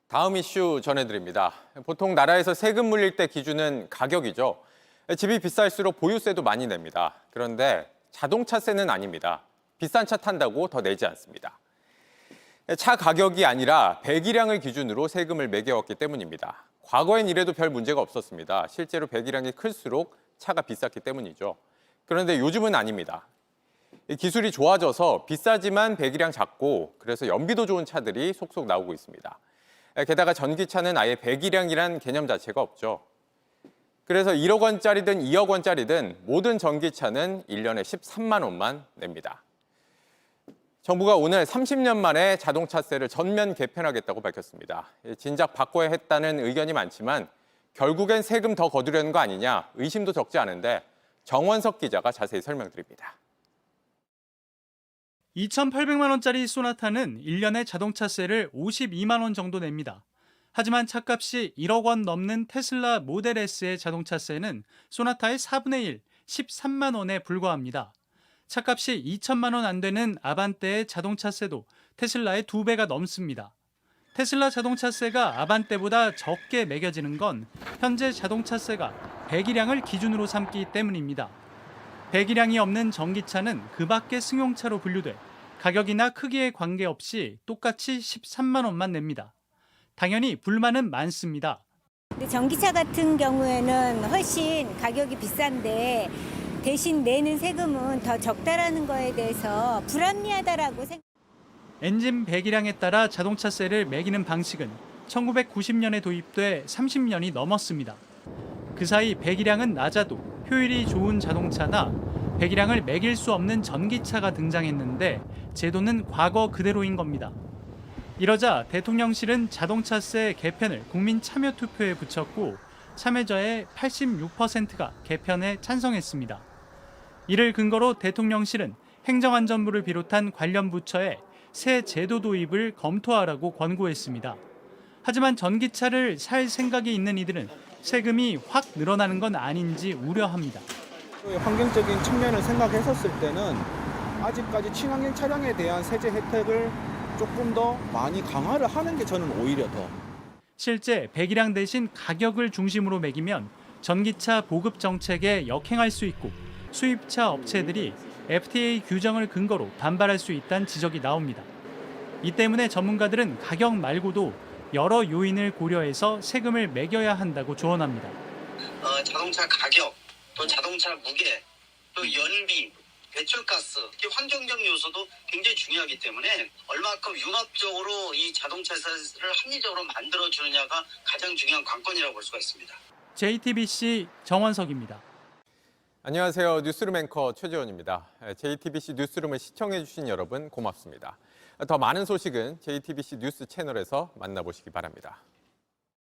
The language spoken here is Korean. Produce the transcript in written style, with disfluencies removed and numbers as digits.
다음 이슈 전해드립니다. 보통 나라에서 세금 물릴 때 기준은 가격이죠. 집이 비쌀수록 보유세도 많이 냅니다. 그런데 자동차세는 아닙니다. 비싼 차 탄다고 더 내지 않습니다. 차 가격이 아니라 배기량을 기준으로 세금을 매겨왔기 때문입니다. 과거엔 이래도 별 문제가 없었습니다. 실제로 배기량이 클수록 차가 비쌌기 때문이죠. 그런데 요즘은 아닙니다. 기술이 좋아져서 비싸지만 배기량 작고 그래서 연비도 좋은 차들이 속속 나오고 있습니다. 게다가 전기차는 아예 배기량이란 개념 자체가 없죠. 그래서 1억 원짜리든 2억 원짜리든 모든 전기차는 1년에 13만 원만 냅니다. 정부가 오늘 30년 만에 자동차세를 전면 개편하겠다고 밝혔습니다. 진작 바꿔야 했다는 의견이 많지만 결국엔 세금 더 거두려는 거 아니냐 의심도 적지 않은데 정원석 기자가 자세히 설명드립니다. 2,800만 원짜리 소나타는 1년에 자동차세를 52만 원 정도 냅니다. 하지만 차값이 1억 원 넘는 테슬라 모델 S의 자동차세는 소나타의 4분의 1, 13만 원에 불과합니다. 차값이 2천만 원 안 되는 아반떼의 자동차세도 테슬라의 2배가 넘습니다. 테슬라 자동차세가 아반떼보다 적게 매겨지는 건 현재 자동차세가 배기량을 기준으로 삼기 때문입니다. 배기량이 없는 전기차는 그 밖의 승용차로 분류돼 가격이나 크기에 관계없이 똑같이 13만 원만 냅니다. 당연히 불만은 많습니다. 근데 전기차 같은 경우에는 훨씬 가격이 비싼데 대신 내는 세금은 더 적다라는 거에 대해서 불합리하다라고 생각합니다. 엔진 배기량에 따라 자동차세를 매기는 방식은 1990년에 도입돼 30년이 넘었습니다. 그 사이 배기량은 낮아도 효율이 좋은 자동차나 배기량을 매길 수 없는 전기차가 등장했는데 제도는 과거 그대로인 겁니다. 이러자 대통령실은 자동차세 개편을 국민 참여 투표에 붙였고 참여자의 86%가 개편에 찬성했습니다. 이를 근거로 대통령실은 행정안전부를 비롯한 관련 부처에 새 제도 도입을 검토하라고 권고했습니다. 하지만 전기차를 살 생각이 있는 이들은 세금이 확 늘어나는 건 아닌지 우려합니다. 환경적인 측면을 생각했었을 때는 아직까지 친환경 차량에 대한 세제 혜택을 조금 더 많이 강화를 하는 게 저는 오히려 더. 실제 배기량 대신 가격을 중심으로 매기면 전기차 보급 정책에 역행할 수 있고 수입차 업체들이 FTA 규정을 근거로 반발할 수 있다는 지적이 나옵니다. 이 때문에 전문가들은 가격 말고도 여러 요인을 고려해서 세금을 매겨야 한다고 조언합니다. 자동차 가격, 또 자동차 무게, 또 연비, 배출가스, 환경적 요소도 굉장히 중요하기 때문에 얼마큼 융합적으로 이 자동차세를 합리적으로 만들어주느냐가 가장 중요한 관건이라고 볼 수가 있습니다. JTBC 정원석입니다. 안녕하세요. 뉴스룸 앵커 최재원입니다. JTBC 뉴스룸을 시청해주신 여러분 고맙습니다. 더 많은 소식은 JTBC 뉴스 채널에서 만나보시기 바랍니다.